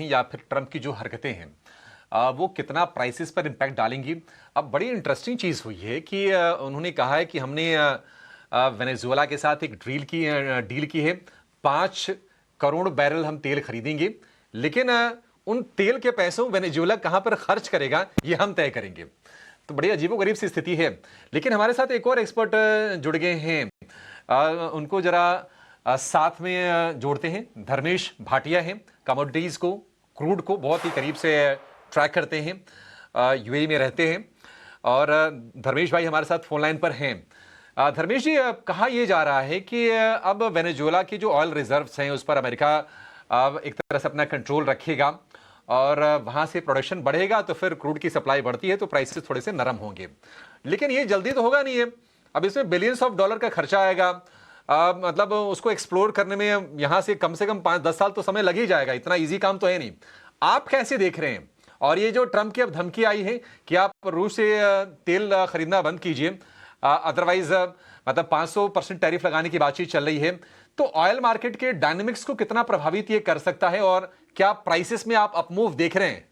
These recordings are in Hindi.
हैं या फिर ट्रंप की जो हरकतें हैं वो कितना प्राइसेस पर इम्पैक्ट डालेंगी। अब बड़ी इंटरेस्टिंग चीज़ हुई है कि उन्होंने कहा है कि हमने वेनेजुएला के साथ एक डील की है। 5 करोड़ बैरल हम तेल खरीदेंगे, लेकिन उन तेल के पैसों वेनेजुएला कहां पर खर्च करेगा ये हम तय करेंगे। तो बड़ी अजीबोगरीब सी स्थिति है। लेकिन हमारे साथ एक और एक्सपर्ट जुड़ गए हैं, उनको जरा साथ में जोड़ते हैं। धर्मेश भाटिया हैं, कमोडिटीज को, क्रूड को बहुत ही करीब से ट्रैक करते हैं, यूएई में रहते हैं। और धर्मेश भाई हमारे साथ फोन लाइन पर हैं। धर्मेश जी, कहा यह जा रहा है कि अब वेनेजुएला की जो ऑयल रिजर्व्स हैं उस पर अमेरिका एक तरह से अपना कंट्रोल रखेगा और वहां से प्रोडक्शन बढ़ेगा तो फिर क्रूड की सप्लाई बढ़ती है तो प्राइसेस थोड़े से नरम होंगे। लेकिन ये जल्दी तो होगा नहीं है, अब इसमें बिलियंस ऑफ डॉलर का खर्चा आएगा। मतलब उसको एक्सप्लोर करने में यहां से कम 5-10 साल तो समय लग ही जाएगा, इतना इजी काम तो है नहीं। आप कैसे देख रहे हैं? और ये जो ट्रंप की अब धमकी आई है कि आप रूस से तेल खरीदना बंद कीजिए, अदरवाइज मतलब 500% टैरिफ लगाने की बातचीत चल रही है, तो ऑयल मार्केट के डायनेमिक्स को कितना प्रभावित ये कर सकता है और क्या प्राइसेस में आप अपमूव देख रहे हैं?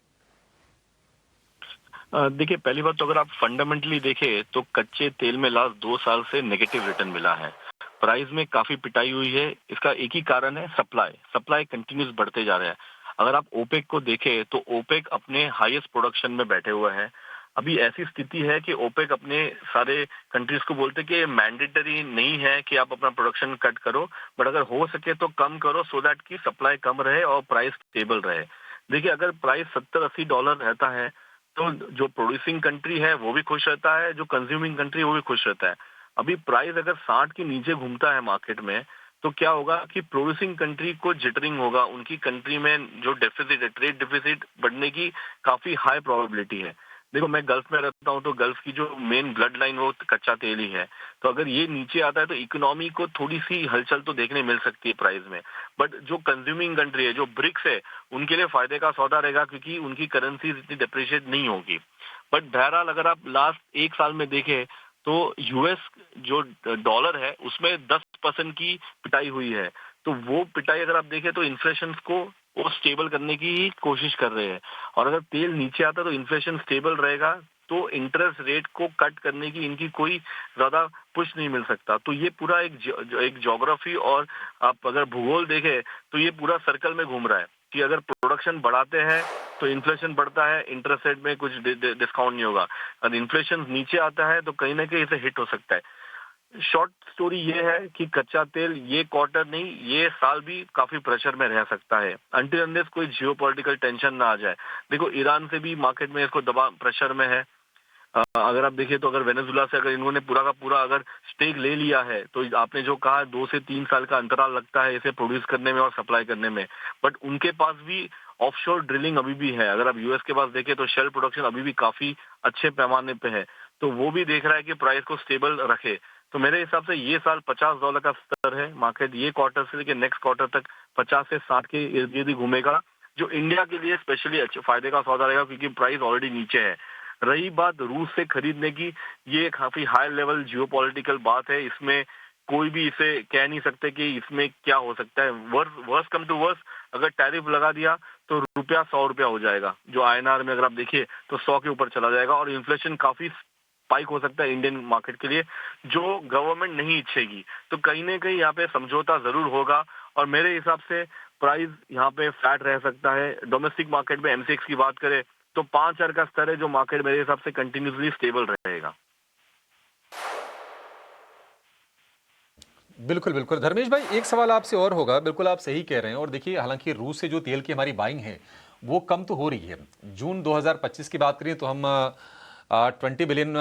देखिए, पहली बात तो अगर आप फंडामेंटली देखें तो कच्चे तेल में लास्ट 2 साल से नेगेटिव रिटर्न मिला है। प्राइस में काफी पिटाई हुई है। इसका एक ही कारण है, सप्लाई कंटिन्यूस बढ़ते जा रहा है। अगर आप ओपेक को देखें तो ओपेक अपने हाईएस्ट प्रोडक्शन में बैठे हुए हैं। अभी ऐसी स्थिति है कि ओपेक अपने सारे कंट्रीज को बोलते कि मैंडेटरी नहीं है कि आप अपना प्रोडक्शन कट करो, बट अगर हो सके तो कम करो सो दैट की सप्लाई कम रहे और प्राइस स्टेबल रहे। देखिए, अगर प्राइस $70-80 रहता है तो जो प्रोड्यूसिंग कंट्री है वो भी खुश रहता है, जो कंज्यूमिंग कंट्री है वो भी खुश रहता है। अभी प्राइस अगर 60 के नीचे घूमता है मार्केट में तो क्या होगा कि प्रोड्यूसिंग कंट्री को जिटरिंग होगा, उनकी कंट्री में जो डेफिसिट है, ट्रेड डेफिसिट बढ़ने की काफी हाई प्रोबेबिलिटी है। देखो, मैं गल्फ में रहता हूँ तो गल्फ की जो मेन ब्लड लाइन वो कच्चा तेल ही है। तो अगर ये नीचे आता है तो इकोनॉमी को थोड़ी सी हलचल तो देखने मिल सकती है प्राइस में। बट जो कंज्यूमिंग कंट्री है, जो ब्रिक्स है, उनके लिए फायदे का सौदा रहेगा क्योंकि उनकी करेंसी इतनी डिप्रिशिएट नहीं होगी। बट बहरहाल अगर आप लास्ट 1 साल में देखें तो यूएस जो डॉलर है उसमें 10% की पिटाई हुई है। तो वो पिटाई अगर आप देखें तो इन्फ्लेशन को वो स्टेबल करने की ही कोशिश कर रहे हैं। और अगर तेल नीचे आता तो इन्फ्लेशन स्टेबल रहेगा तो इंटरेस्ट रेट को कट करने की इनकी कोई ज्यादा पुश नहीं मिल सकता। तो ये पूरा एक ज्योग्राफी और आप अगर भूगोल देखें तो ये पूरा सर्कल में घूम रहा है कि अगर प्रोडक्शन बढ़ाते हैं तो इन्फ्लेशन बढ़ता है, इंटरेस्ट रेट में कुछ डिस्काउंट नहीं होगा। अगर इन्फ्लेशन नीचे आता है तो कहीं ना कहीं इसे हिट हो सकता है। शॉर्ट स्टोरी ये है कि कच्चा तेल ये क्वार्टर नहीं, ये साल भी काफी प्रेशर में रह सकता है अनटिल अनलेस कोई जियोपॉलिटिकल टेंशन ना आ जाए। देखो, ईरान से भी मार्केट में इसको दबाव प्रेशर में है। अगर आप देखिए तो अगर वेनेजुएला से अगर इन्होंने पूरा का पूरा अगर स्टेक ले लिया है तो आपने जो कहा 2 से 3 साल का अंतराल लगता है इसे प्रोड्यूस करने में और सप्लाई करने में। बट उनके पास भी ऑफशोर ड्रिलिंग अभी भी है। अगर आप यूएस के पास देखें तो शेल प्रोडक्शन अभी भी काफी अच्छे पैमाने पे है। तो वो भी देख रहा है कि प्राइस को स्टेबल रखे। तो मेरे हिसाब से ये साल $50 का स्तर है। मार्केट ये क्वार्टर से लेकर नेक्स्ट क्वार्टर तक 50 से 60 के इर्द गिर्द ही घूमेगा, जो इंडिया के लिए स्पेशली अच्छे फायदे का सौदा रहेगा क्योंकि प्राइस ऑलरेडी नीचे है। रही बात रूस से खरीदने की, ये काफी हाई लेवल जियोपॉलिटिकल बात है। इसमें कोई भी इसे कह नहीं सकते कि इसमें क्या हो सकता है। वर्स कम टू वर्स अगर टैरिफ लगा दिया तो रुपया ₹100 हो जाएगा, जो आईएनआर में अगर आप देखिए तो 100 के ऊपर चला जाएगा और इन्फ्लेशन काफी स्पाइक हो सकता है इंडियन मार्केट के लिए, जो गवर्नमेंट नहीं इच्छेगी। तो कहीं ना कहीं यहाँ पे समझौता जरूर होगा और मेरे हिसाब से प्राइस यहाँ पे फ्लैट रह सकता है। डोमेस्टिक मार्केट में एमसीएक्स की बात करें तो 5,000 का स्तर है जो मार्केट मेरे हिसाब से कंटिन्यूसली स्टेबल रहेगा। बिल्कुल बिल्कुल धर्मेश भाई, एक सवाल आपसे और होगा। बिल्कुल आप सही कह रहे हैं। और देखिए, हालांकि रूस से जो तेल की हमारी बाइंग है वो कम तो हो रही है। जून 2025 की बात करें तो हम 20 बिलियन